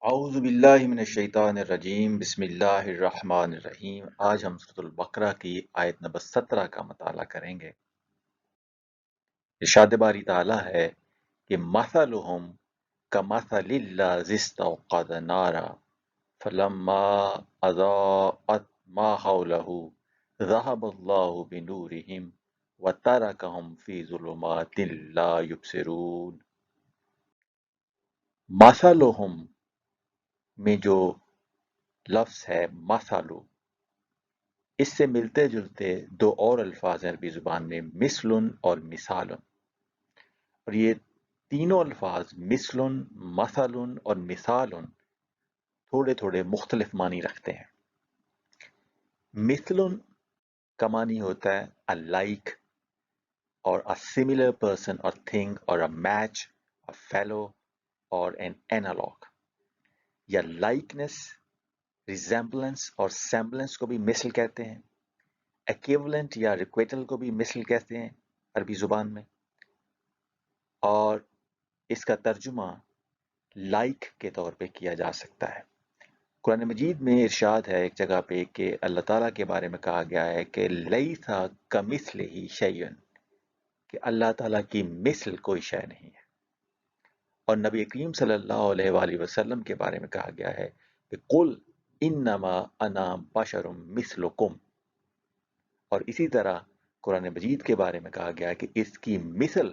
اعوذ باللہ من الشیطان الرجیم بسم اللہ الرحمن الرحیم۔ آج ہم سورۃ البقرہ کی آیت نمبر 17 کا مطالعہ کریں گے۔ ارشاد باری تعالیٰ ہے کہ مثلہم کمثل الذی استوقد نارا فلما اضاءت ما حولہ ذہب اللہ بنورہم وترکہم فی ظلمات لا یبصرون۔ مثلہم میں جو لفظ ہے مثلو، اس سے ملتے جلتے دو اور الفاظ ہیں عربی زبان میں، مثلن اور مثالن، اور یہ تینوں الفاظ مثلن، مثلن اور مثالن تھوڑے تھوڑے مختلف معنی رکھتے ہیں۔ مثلن کا معنی ہوتا ہے a like اور a similar person or thing or a match, a fellow or an analog، یا likeness، resemblance اور semblance کو بھی مثل کہتے ہیں، ایکیولنٹ یا ریکویٹل کو بھی مثل کہتے ہیں عربی زبان میں، اور اس کا ترجمہ لائک کے طور پہ کیا جا سکتا ہے۔ قرآن مجید میں ارشاد ہے ایک جگہ پہ کہ اللہ تعالیٰ کے بارے میں کہا گیا ہے کہ لیسا کمثلہ شیء، کہ اللہ تعالیٰ کی مثل کوئی شے نہیں ہے، اور نبی کریم صلی اللہ علیہ وآلہ وسلم کے بارے میں کہا گیا ہے کہ قل انما انا بشر مثلکم، اور اسی طرح قرآن مجید کے بارے میں کہا گیا ہے کہ اس کی مثل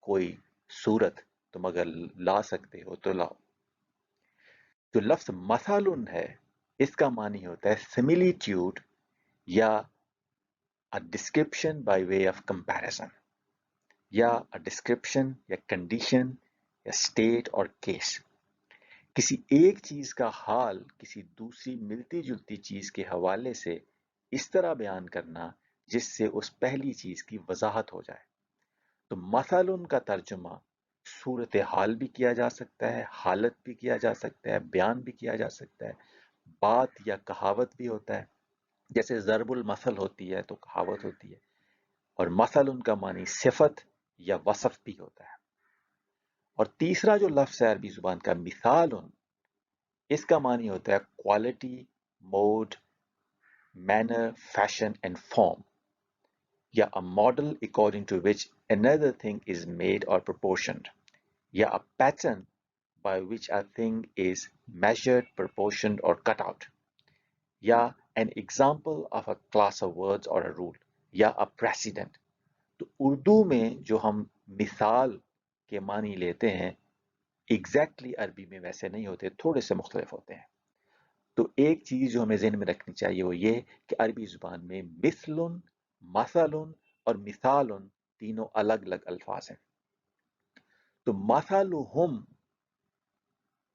کوئی صورت تم اگر لا سکتے ہو تو لاؤ۔ جو لفظ مثالن ہے، اس کا معنی ہوتا ہے سملیٹیوڈ یا a description by way of comparison، یا a description یا condition یا state اور case۔ کسی ایک چیز کا حال کسی دوسری ملتی جلتی چیز کے حوالے سے اس طرح بیان کرنا جس سے اس پہلی چیز کی وضاحت ہو جائے۔ تو مثالن کا ترجمہ صورت حال بھی کیا جا سکتا ہے، حالت بھی کیا جا سکتا ہے، بیان بھی کیا جا سکتا ہے، بات یا کہاوت بھی ہوتا ہے، جیسے ضرب المثل ہوتی ہے تو کہاوت ہوتی ہے، اور مثل ان کا معنی صفت یا وصف بھی ہوتا ہے۔ اور تیسرا جو لفظ ہے عربی زبان کا مثال، اس کا معنی ہوتا ہے quality, mode, manner, fashion and form, یا a model according to which another thing is made or proportioned، یا a pattern by which a thing is measured, proportioned or cut out، یا an example of a class of words or a rule، یا a precedent۔ تو اردو میں جو ہم مثال کے معنی لیتے ہیں ایگزیکٹلی عربی میں ویسے نہیں ہوتے، تھوڑے سے مختلف ہوتے ہیں۔ تو ایک چیز جو ہمیں ذہن میں رکھنی چاہیے وہ یہ کہ عربی زبان میں مثلن، مثلن اور مثالن تینوں الگ الگ الفاظ ہیں۔ تو مثلہم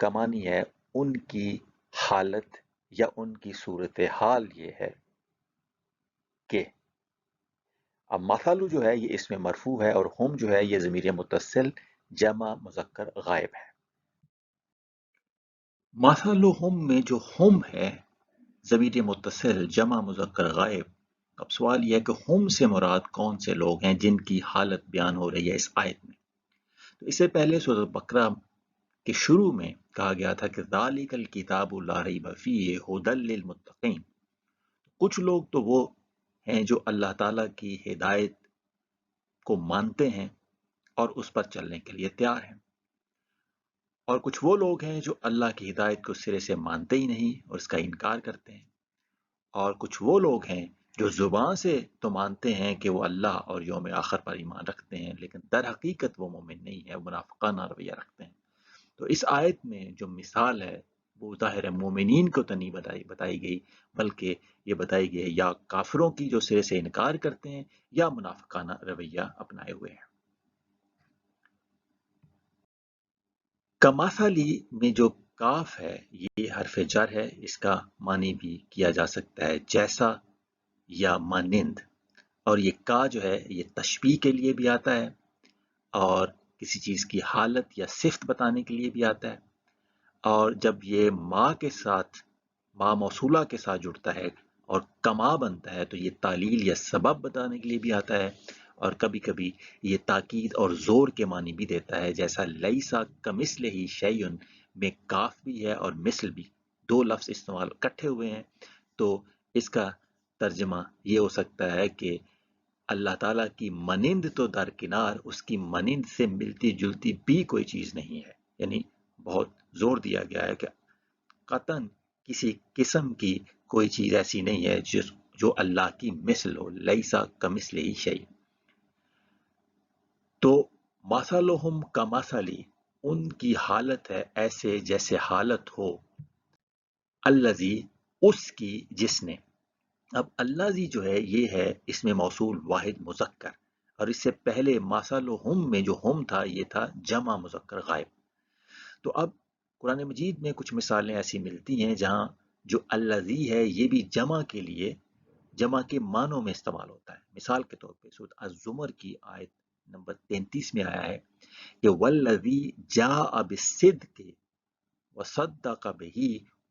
کا معنی ہے ان کی حالت یا ان کی صورتحال یہ ہے کہ، اب مثل جو ہے یہ اسم مرفوع ہے، اور ہم جو ہے یہ ضمیر متصل جمع مذکر غائب ہے۔ مثلہم میں جو ہم ہے ضمیر متصل جمع مذکر غائب، اب سوال یہ ہے کہ ہم سے مراد کون سے لوگ ہیں جن کی حالت بیان ہو رہی ہے اس آیت میں؟ تو اس سے پہلے سورۃ البقرہ کے شروع میں کہا گیا تھا کہ ذالک الکتاب لا ریب فیہ ھدی للمتقین، کچھ لوگ تو وہ ہیں جو اللہ تعالیٰ کی ہدایت کو مانتے ہیں اور اس پر چلنے کے لیے تیار ہیں، اور کچھ وہ لوگ ہیں جو اللہ کی ہدایت کو سرے سے مانتے ہی نہیں اور اس کا انکار کرتے ہیں، اور کچھ وہ لوگ ہیں جو زبان سے تو مانتے ہیں کہ وہ اللہ اور یوم آخر پر ایمان رکھتے ہیں، لیکن در حقیقت وہ مومن نہیں ہے، وہ منافقانہ رویہ رکھتے ہیں۔ تو اس آیت میں جو مثال ہے وہ ظاہر مومنین کو تو نہیں بتائی گئی، بلکہ یہ بتائی گئی یا کافروں کی جو سرے سے انکار کرتے ہیں یا منافقانہ رویہ اپنائے ہوئے ہیں۔ کمثلی میں جو کاف ہے یہ حرف جر ہے، اس کا معنی بھی کیا جا سکتا ہے جیسا یا مانند، اور یہ کا جو ہے یہ تشبیہ کے لیے بھی آتا ہے اور کسی چیز کی حالت یا صفت بتانے کے لیے بھی آتا ہے، اور جب یہ ما کے ساتھ، ما موصولہ کے ساتھ جڑتا ہے اور کما بنتا ہے تو یہ تعلیل یا سبب بتانے کے لیے بھی آتا ہے، اور کبھی کبھی یہ تاکید اور زور کے معنی بھی دیتا ہے، جیسا لیسا کمثلہ شیء میں کاف بھی ہے اور مثل بھی، دو لفظ استعمال اکٹھے ہوئے ہیں، تو اس کا ترجمہ یہ ہو سکتا ہے کہ اللہ تعالیٰ کی مانند تو درکنار اس کی مانند سے ملتی جلتی بھی کوئی چیز نہیں ہے، یعنی بہت زور دیا گیا ہے کہ قطعاً کسی قسم کی کوئی چیز ایسی نہیں ہے جو اللہ کی مثل ہو، لیسا کمثلہ شیء۔ تو مثلہم کمثلی، ان کی حالت ہے ایسے جیسے حالت ہو الذی، اس کی جس نے۔ اب الذی جو ہے یہ ہے اس میں موصول واحد مذکر، اور اس سے پہلے مثلہم میں جو ہم تھا یہ تھا جمع مذکر غائب۔ تو اب قرآن مجید میں کچھ مثالیں ایسی ملتی ہیں جہاں جو الذی ہے یہ بھی جمع کے لیے جمع کے معنوں میں استعمال ہوتا ہے۔ مثال کے طور پہ سورۃ الزمر کی آیت نمبر 33 میں آیا ہے کہ والذی جاء بالصدق وصدق بہ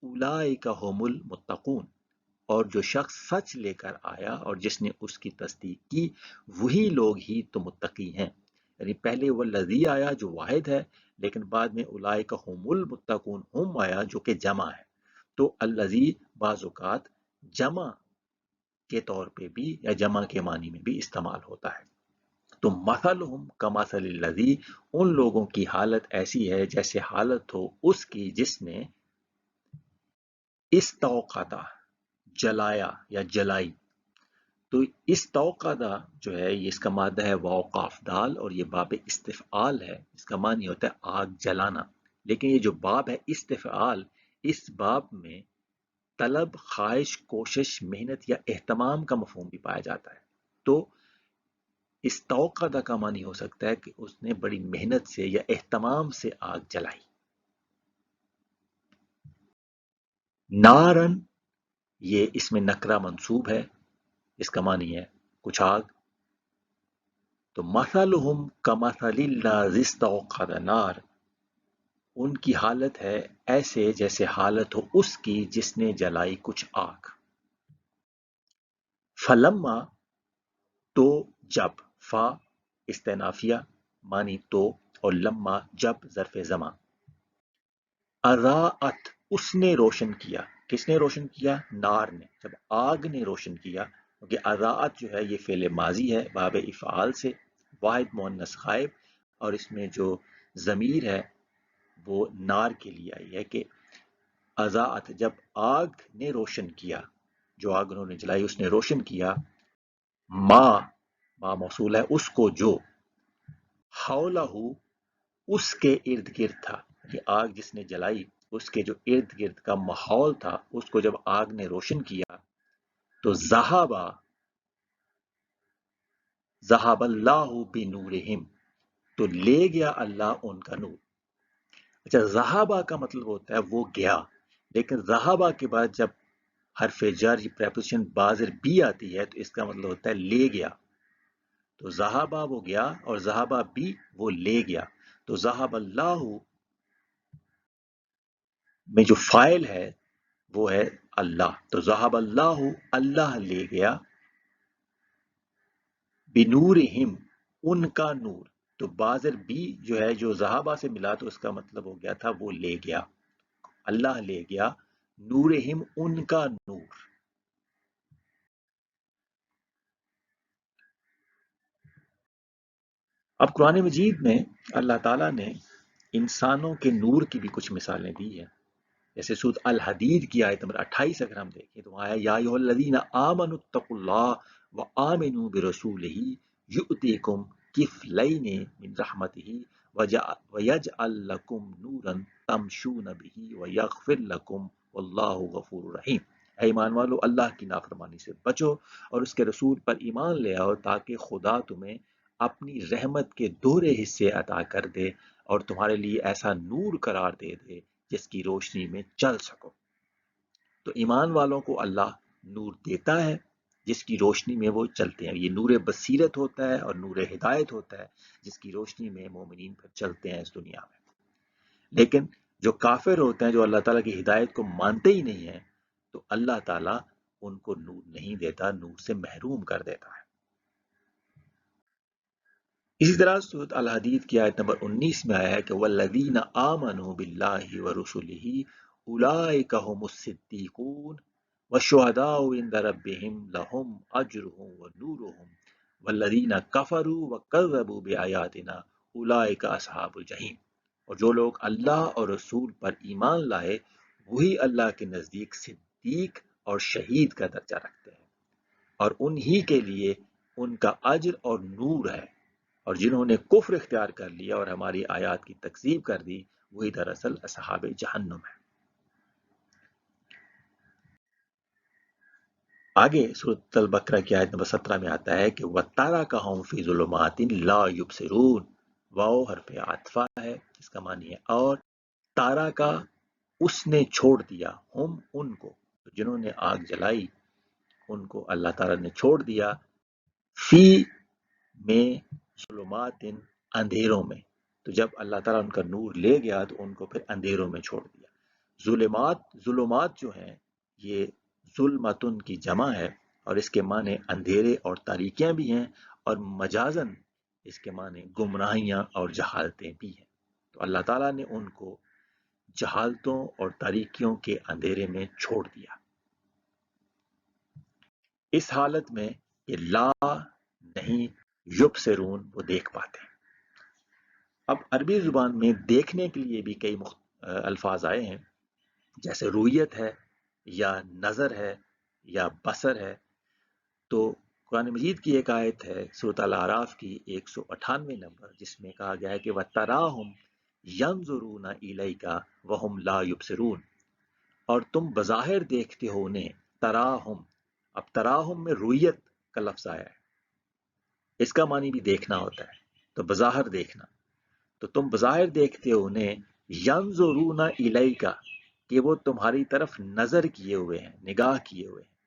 اولئک هم المتقون، اور جو شخص سچ لے کر آیا اور جس نے اس کی تصدیق کی وہی لوگ ہی تو متقی ہیں۔ یعنی پہلے والذی آیا جو واحد ہے، لیکن بعد میں اولئک هم المتقون ہم آیا جو کہ جمع ہے۔ تو الذی بعض اوقات جمع کے طور پہ بھی یا جمع کے معنی میں بھی استعمال ہوتا ہے۔ تو مثلہم کمثل الذی، ان لوگوں کی حالت ایسی ہے جیسے حالت ہو اس کی جس نے استوقدا، جلایا یا جلائی۔ تو استوقدا جو ہے یہ اس کا مادہ ہے واو قاف دال، اور یہ باب استفعال ہے، اس کا معنی ہوتا ہے آگ جلانا۔ لیکن یہ جو باب ہے استفعال، اس باب میں طلب، خواہش، کوشش، محنت یا اہتمام کا مفہوم بھی پایا جاتا ہے۔ تو استوقدہ کا معنی ہو سکتا ہے کہ اس نے بڑی محنت سے یا اہتمام سے آگ جلائی۔ نارن، یہ اس میں نکرہ منصوب ہے، اس کا معنی ہے کچھ آگ۔ تو مثلہم کمثل الذی استوقد نار، ان کی حالت ہے ایسے جیسے حالت ہو اس کی جس نے جلائی کچھ آگ۔ فلما، تو جب، فا استنافیہ معنی تو، اور لما جب ظرف زمان۔ اضاءت، اس نے روشن کیا، کس نے روشن کیا؟ نار نے، جب آگ نے روشن کیا، کیونکہ اضاءت جو ہے یہ فعل ماضی ہے باب افعال سے، واحد مؤنث غائب، اور اس میں جو ضمیر ہے وہ نار کے لیے آئی ہے کہ اضاءت، جب آگ نے روشن کیا، جو آگ انہوں نے جلائی اس نے روشن کیا، ما موصول ہے اس کو جو، حولہ، اس کے ارد گرد تھا، یہ آگ جس نے جلائی اس کے جو ارد گرد کا ماحول تھا اس کو جب آگ نے روشن کیا تو ذہب اللہ بنورہم، تو لے گیا اللہ ان کا نور۔ اچھا، ذہبہ کا مطلب ہوتا ہے وہ گیا، لیکن ذہبہ کے بعد جب حرف جر یہ پریپوزیشن بازر بھی آتی ہے تو اس کا مطلب ہوتا ہے لے گیا۔ تو ذہبہ وہ گیا اور ذہبہ بھی وہ لے گیا۔ تو ذہب اللہ میں جو فاعل ہے وہ ہے اللہ، تو ذہب اللہ، اللہ لے گیا، بنورہم، ان کا نور۔ تو بازر بھی جو ہے جو ذہبہ سے ملا تو اس کا مطلب ہو گیا تھا وہ لے گیا، اللہ لے گیا، نورہم، ان کا نور۔ اب قرآن مجید میں اللہ تعالیٰ نے انسانوں کے نور کی بھی کچھ مثالیں دی ہیں، جیسے سورۃ الحدید کی آیت نمبر 28 اگر ہم دیکھیں تو آیا یا ایھا الذین آمنوا اتقوا اللہ وآمنوا برسولہ یؤتکم کفلین من رحمتہ ویجعل لکم نورا تمشون بہ ویغفر لکم واللہ غفور رحیم۔ اے ایمان والو، اللہ کی نافرمانی سے بچو اور اس کے رسول پر ایمان لے آؤ تاکہ خدا تمہیں اپنی رحمت کے دوہرے حصے عطا کر دے اور تمہارے لیے ایسا نور قرار دے دے جس کی روشنی میں چل سکو۔ تو ایمان والوں کو اللہ نور دیتا ہے جس کی روشنی میں وہ چلتے ہیں، یہ نور بصیرت ہوتا ہے اور نور ہدایت ہوتا ہے جس کی روشنی میں مومنین پھر چلتے ہیں اس دنیا میں۔ لیکن جو کافر ہوتے ہیں، جو اللہ تعالیٰ کی ہدایت کو مانتے ہی نہیں ہیں، تو اللہ تعالیٰ ان کو نور نہیں دیتا، نور سے محروم کر دیتا ہے۔ اسی طرح سورۃ الحدید کی آیت نمبر 19 میں آیا ہے کہ والذین آمنوا باللہ ورسلہ اولئک هم الصدیقون والشہداء عند ربہم لہم اجرہم ونورہم والذین کفروا وکذبوا بآیاتنا اولئک اصحاب الجحیم، اور جو لوگ اللہ اور رسول پر ایمان لائے وہی اللہ کے نزدیک صدیق اور شہید کا درجہ رکھتے ہیں، اور انہی کے لیے ان کا اجر اور نور ہے، اور جنہوں نے کفر اختیار کر لیا اور ہماری آیات کی تکذیب کر دی وہی دراصل اصحاب جہنم ہے۔ آگے سورۃ البقرہ کی آیت نمبر 17 میں آتا ہے کہ وَتَرَكَهُمْ فِي ظُلُمَاتٍ لَا يُبْصِرُونَ، واو حرف عطفہ ہے جس کا معنی ہے اور، تارا کا اس نے چھوڑ دیا، ہم ان کو، جنہوں نے آگ جلائی ان کو اللہ تعالیٰ نے چھوڑ دیا، فی میں ظلمات اندھیروں میں، تو جب اللہ تعالیٰ ان کا نور لے گیا تو ان کو پھر اندھیروں میں چھوڑ دیا۔ ظلمات جو ہیں یہ ظلمتن کی جمع ہے، اور اس کے معنی اندھیرے اور تاریکیاں بھی ہیں، اور مجازن اس کے معنی گمراہیاں اور جہالتیں بھی ہیں۔ تو اللہ تعالیٰ نے ان کو جہالتوں اور تاریکیوں کے اندھیرے میں چھوڑ دیا، اس حالت میں کہ لا نہیں یبصرون وہ دیکھ پاتے ہیں۔ اب عربی زبان میں دیکھنے کے لیے بھی کئی الفاظ آئے ہیں، جیسے رویت ہے یا نظر ہے یا بصر ہے۔ تو قرآن مجید کی ایک آیت ہے سورۃ الاعراف کی 198 نمبر، جس میں کہا گیا ہے کہ وَتَرَاهُمْ يَنظُرُونَ إِلَيْكَ وَهُمْ لَا يُبْصِرُونَ، اور تم بظاہر دیکھتے ہو انہیں، تراہم، اب تراہم میں رویت کا لفظ آیا ہے، اس کا معنی بھی دیکھنا ہوتا ہے، تو بظاہر دیکھنا، تو تم بظاہر دیکھتے ہو انہیں، ینظرون الیک، کہ وہ تمہاری طرف نظر کیے ہوئے ہیں، نگاہ کیے ہوئے ہیں۔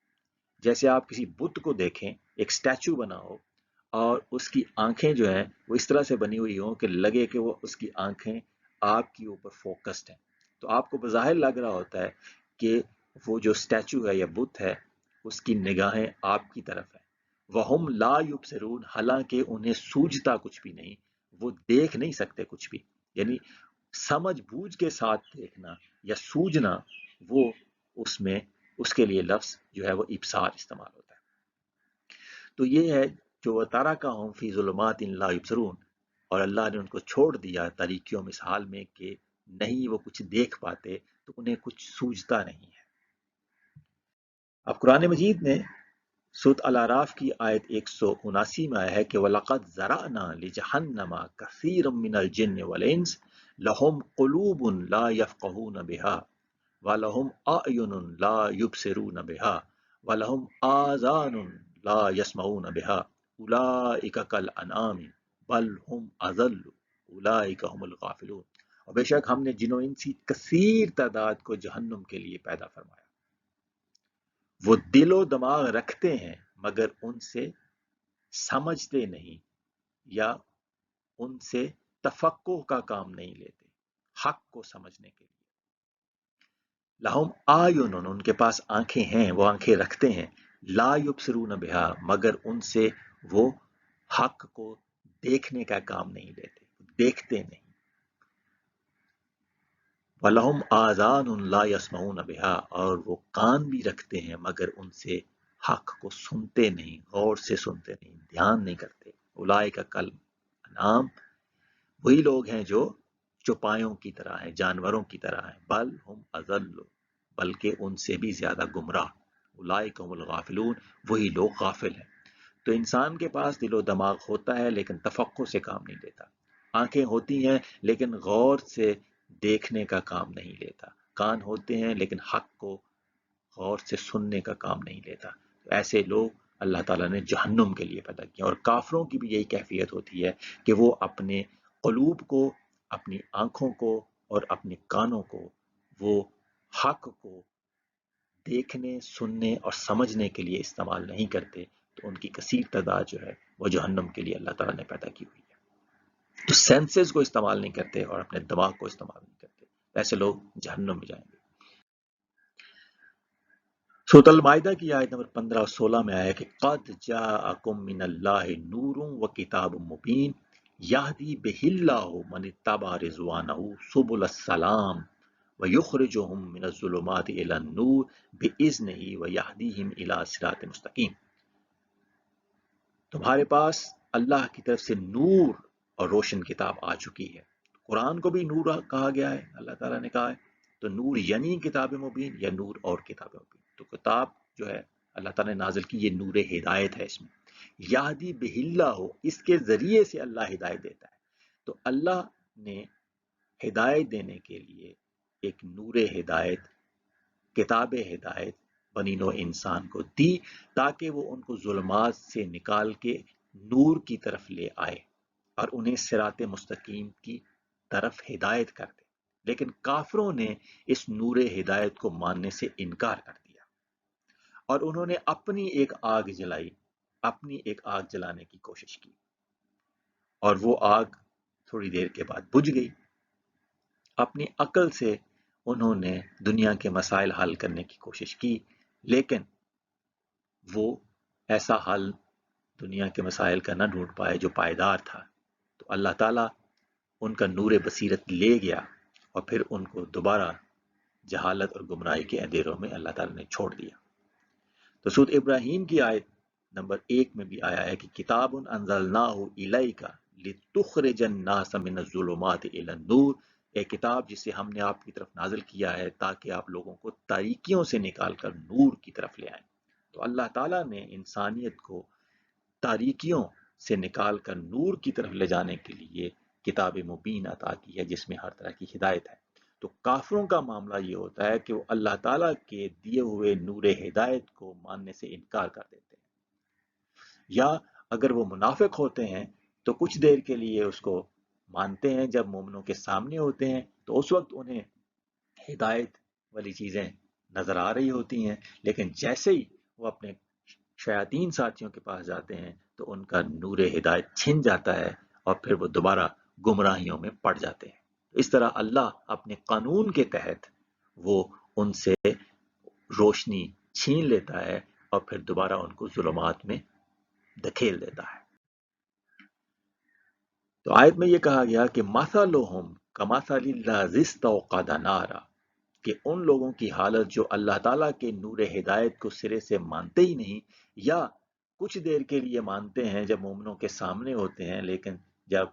جیسے آپ کسی بت کو دیکھیں، ایک سٹیچو بنا ہو اور اس کی آنکھیں جو ہیں وہ اس طرح سے بنی ہوئی ہوں کہ لگے کہ وہ اس کی آنکھیں آپ کی اوپر فوکسڈ ہیں، تو آپ کو بظاہر لگ رہا ہوتا ہے کہ وہ جو سٹیچو ہے یا بت ہے اس کی نگاہیں آپ کی طرف ہیں۔ وَهُمْ لَا يُبْصِرُونَ، حالانکہ انہیں سوجھتا کچھ بھی نہیں، وہ دیکھ نہیں سکتے کچھ بھی، یعنی سمجھ بوجھ کے ساتھ دیکھنا یا سوجھنا، وہ اس میں اس کے لیے لفظ جو ہے وہ ابصار استعمال ہوتا ہے۔ تو یہ ہے جو وَتَرَكَهُمْ فِي ظُلُمَاتٍ لَا يُبْصِرُونَ، اور اللہ نے ان کو چھوڑ دیا تاریکیوں میں، اس حال میں کہ نہیں وہ کچھ دیکھ پاتے، تو انہیں کچھ سوجھتا نہیں ہے۔ اب قرآن مجید میں سورۃ الاعراف کی آیت 179 میں آیا ہے کہ وَلَقَدْ ذَرَأْنَا لِجَهَنَّمَ كَثِيرًا مِنَ الْجِنِّ وَالْإِنسِ لَهُمْ قُلُوبٌ لَا يَفْقَهُونَ بِهَا وَلَهُمْ أَعْيُنٌ لَا يُبْصِرُونَ بِهَا وَلَهُمْ آذَانٌ لَا يَسْمَعُونَ بِهَا أُولَئِكَ كَالْأَنْعَامِ بَلْ هُمْ أَضَلُّ أُولَئِكَ هُمُ الْغَافِلُونَ، اور بے شک ہم نے جن و انس کی کثیر تعداد کو جہنم کے لیے پیدا فرمایا، وہ دل و دماغ رکھتے ہیں مگر ان سے سمجھتے نہیں یا ان سے تفقہ کا کام نہیں لیتے حق کو سمجھنے کے لیے۔ لہم آیون، ان کے پاس آنکھیں ہیں، وہ آنکھیں رکھتے ہیں، لا یبصرون بہا، مگر ان سے وہ حق کو دیکھنے کا کام نہیں لیتے، دیکھتے نہیں۔ وَلَهُمْ آذَانٌ لَا يَسْمَعُونَ بِهَا، اور وہ کان بھی رکھتے ہیں مگر ان سے حق کو سنتے نہیں، غور سے سنتے نہیں، دھیان نہیں کرتے۔ اولئک کالانعام، وہی لوگ ہیں جو چوپایوں کی طرح ہیں، جانوروں کی طرح ہیں، بل ہم اضل، بلکہ ان سے بھی زیادہ گمراہ، اولئک هم الغافلون، وہی لوگ غافل ہیں۔ تو انسان کے پاس دل و دماغ ہوتا ہے لیکن تفقہ سے کام نہیں لیتا، آنکھیں ہوتی ہیں لیکن غور سے دیکھنے کا کام نہیں لیتا، کان ہوتے ہیں لیکن حق کو غور سے سننے کا کام نہیں لیتا۔ تو ایسے لوگ اللہ تعالیٰ نے جہنم کے لیے پیدا کیا، اور کافروں کی بھی یہی کیفیت ہوتی ہے کہ وہ اپنے قلوب کو، اپنی آنکھوں کو اور اپنے کانوں کو وہ حق کو دیکھنے، سننے اور سمجھنے کے لیے استعمال نہیں کرتے، تو ان کی کثیر تعداد جو ہے وہ جہنم کے لیے اللہ تعالیٰ نے پیدا کی ہوئی ہے۔ تو سینسز کو استعمال نہیں کرتے اور اپنے دماغ کو استعمال نہیں کرتے، ایسے لوگ جہنم میں جائیں گے۔ سورۃ المائدہ کی آیت نمبر 15 اور 16 میں آیا کہ قد جاءکم من اللہ نور و کتاب مبین یہدی بہ اللہ من اتبع رضوانہ سبل السلام ویخرجہم من الظلمات الی النور بإذنہ ویہدیہم الی صراط مستقیم۔ تمہارے پاس اللہ کی طرف سے نور اور روشن کتاب آ چکی ہے۔ قرآن کو بھی نور کہا گیا ہے، اللہ تعالیٰ نے کہا ہے، تو نور یعنی کتاب مبین یا نور اور کتاب مبین، تو کتاب جو ہے اللہ تعالیٰ نے نازل کی، یہ نور ہدایت ہے۔ اس میں یہدی بہ اللہ، اس کے ذریعے سے اللہ ہدایت دیتا ہے۔ تو اللہ نے ہدایت دینے کے لیے ایک نور ہدایت، کتاب ہدایت بنی نوع انسان کو دی، تاکہ وہ ان کو ظلمات سے نکال کے نور کی طرف لے آئے اور انہیں صراط مستقیم کی طرف ہدایت کر دے۔ لیکن کافروں نے اس نور ہدایت کو ماننے سے انکار کر دیا اور انہوں نے اپنی ایک آگ جلائی، اپنی ایک آگ جلانے کی کوشش کی، اور وہ آگ تھوڑی دیر کے بعد بجھ گئی۔ اپنی عقل سے انہوں نے دنیا کے مسائل حل کرنے کی کوشش کی، لیکن وہ ایسا حل دنیا کے مسائل کا نہ ڈھونڈ پائے جو پائیدار تھا۔ تو اللہ تعالیٰ ان کا نور بصیرت لے گیا اور پھر ان کو دوبارہ جہالت اور گمراہی کے اندھیروں میں اللہ تعالیٰ نے چھوڑ دیا۔ تو سورۃ ابراہیم کی آیت نمبر 1 میں بھی آیا ہے کہ کتاب انزلناہ الیک لتخرج الناس من الظلمات الی النور، ایک کتاب جسے ہم نے آپ کی طرف نازل کیا ہے تاکہ آپ لوگوں کو تاریکیوں سے نکال کر نور کی طرف لے آئیں۔ تو اللہ تعالیٰ نے انسانیت کو تاریکیوں سے نکال کر نور کی طرف لے جانے کے لیے کتاب مبین عطا کی ہے، جس میں ہر طرح کی ہدایت ہے۔ تو کافروں کا معاملہ یہ ہوتا ہے کہ وہ اللہ تعالیٰ کے دیے ہوئے نور ہدایت کو ماننے سے انکار کر دیتے ہیں، یا اگر وہ منافق ہوتے ہیں تو کچھ دیر کے لیے اس کو مانتے ہیں، جب مومنوں کے سامنے ہوتے ہیں تو اس وقت انہیں ہدایت والی چیزیں نظر آ رہی ہوتی ہیں، لیکن جیسے ہی وہ اپنے شیاطین ساتھیوں کے پاس جاتے ہیں تو ان کا نور ہدایت چھن جاتا ہے اور پھر وہ دوبارہ گمراہیوں میں پڑ جاتے ہیں۔ اس طرح اللہ اپنے قانون کے تحت وہ ان سے روشنی چھین لیتا ہے اور پھر دوبارہ ان کو ظلمات میں دھکیل دیتا ہے۔ تو آیت میں یہ کہا گیا کہ مثلہم کمثل الذی استوقد نارا، کہ ان لوگوں کی حالت جو اللہ تعالیٰ کے نور ہدایت کو سرے سے مانتے ہی نہیں، یا کچھ دیر کے لیے مانتے ہیں جب مومنوں کے سامنے ہوتے ہیں، لیکن جب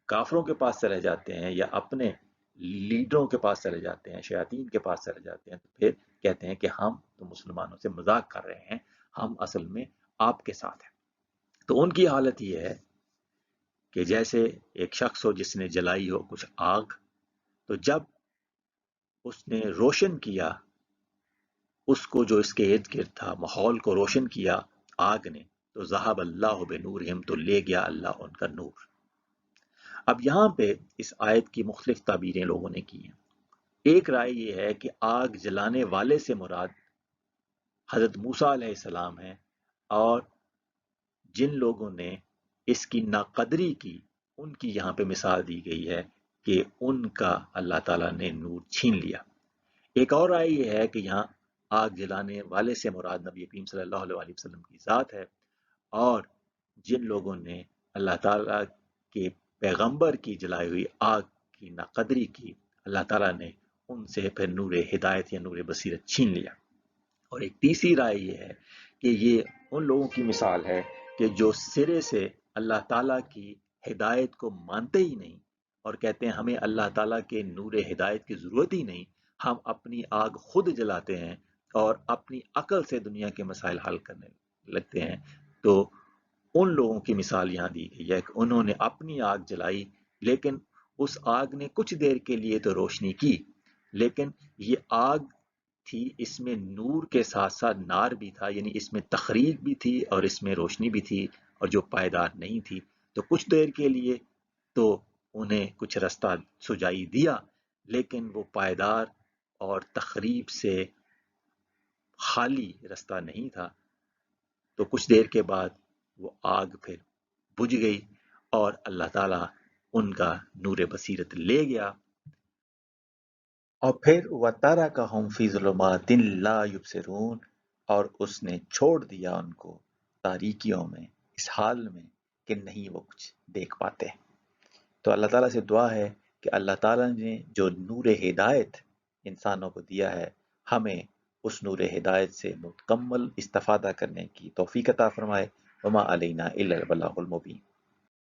کافروں کے پاس چلے جاتے ہیں یا اپنے لیڈروں کے پاس چلے جاتے ہیں، شیاطین کے پاس چلے جاتے ہیں، تو پھر کہتے ہیں کہ ہم تو مسلمانوں سے مذاق کر رہے ہیں، ہم اصل میں آپ کے ساتھ ہیں۔ تو ان کی حالت یہ ہے کہ جیسے ایک شخص ہو جس نے جلائی ہو کچھ آگ، تو جب اس نے روشن کیا اس کو جو اس کے ارد گرد تھا، ماحول کو روشن کیا آگ نے، تو ذہب اللہ بنورہم، تو لے گیا اللہ ان کا نور۔ اب یہاں پہ اس آیت کی مختلف تعبیریں لوگوں نے کی ہیں۔ ایک رائے یہ ہے کہ آگ جلانے والے سے مراد حضرت موسیٰ علیہ السلام ہیں، اور جن لوگوں نے اس کی ناقدری کی ان کی یہاں پہ مثال دی گئی ہے کہ ان کا اللہ تعالیٰ نے نور چھین لیا۔ ایک اور رائے یہ ہے کہ یہاں آگ جلانے والے سے مراد نبی کریم صلی اللہ علیہ وسلم کی ذات ہے، اور جن لوگوں نے اللہ تعالیٰ کے پیغمبر کی جلائی ہوئی آگ کی ناقدری کی، اللہ تعالیٰ نے ان سے پھر نور ہدایت یا نور بصیرت چھین لیا۔ اور ایک تیسری رائے یہ ہے کہ یہ ان لوگوں کی مثال ہے کہ جو سرے سے اللہ تعالیٰ کی ہدایت کو مانتے ہی نہیں اور کہتے ہیں ہمیں اللہ تعالیٰ کے نور ہدایت کی ضرورت ہی نہیں، ہم اپنی آگ خود جلاتے ہیں اور اپنی عقل سے دنیا کے مسائل حل کرنے لگتے ہیں۔ تو ان لوگوں کی مثال یہاں دی گئی ہے کہ انہوں نے اپنی آگ جلائی، لیکن اس آگ نے کچھ دیر کے لیے تو روشنی کی، لیکن یہ آگ تھی، اس میں نور کے ساتھ ساتھ نار بھی تھا، یعنی اس میں تخریب بھی تھی اور اس میں روشنی بھی تھی، اور جو پائیدار نہیں تھی۔ تو کچھ دیر کے لیے تو انہیں کچھ رستہ سجائی دیا، لیکن وہ پائیدار اور تخریب سے خالی رستہ نہیں تھا۔ تو کچھ دیر کے بعد وہ آگ پھر بجھ گئی اور اللہ تعالیٰ ان کا نور بصیرت لے گیا، اور پھر وَتَرَكَهُمْ فِي ظُلُمَاتٍ لَا يُبْصِرُونَ، اور اس نے چھوڑ دیا ان کو تاریکیوں میں، اس حال میں کہ نہیں وہ کچھ دیکھ پاتے۔ تو اللہ تعالیٰ سے دعا ہے کہ اللہ تعالیٰ نے جو نور ہدایت انسانوں کو دیا ہے، ہمیں اس نور ہدایت سے مکمل استفادہ کرنے کی توفیق عطا فرمائے۔ وما علینا الا البلاغ المبین۔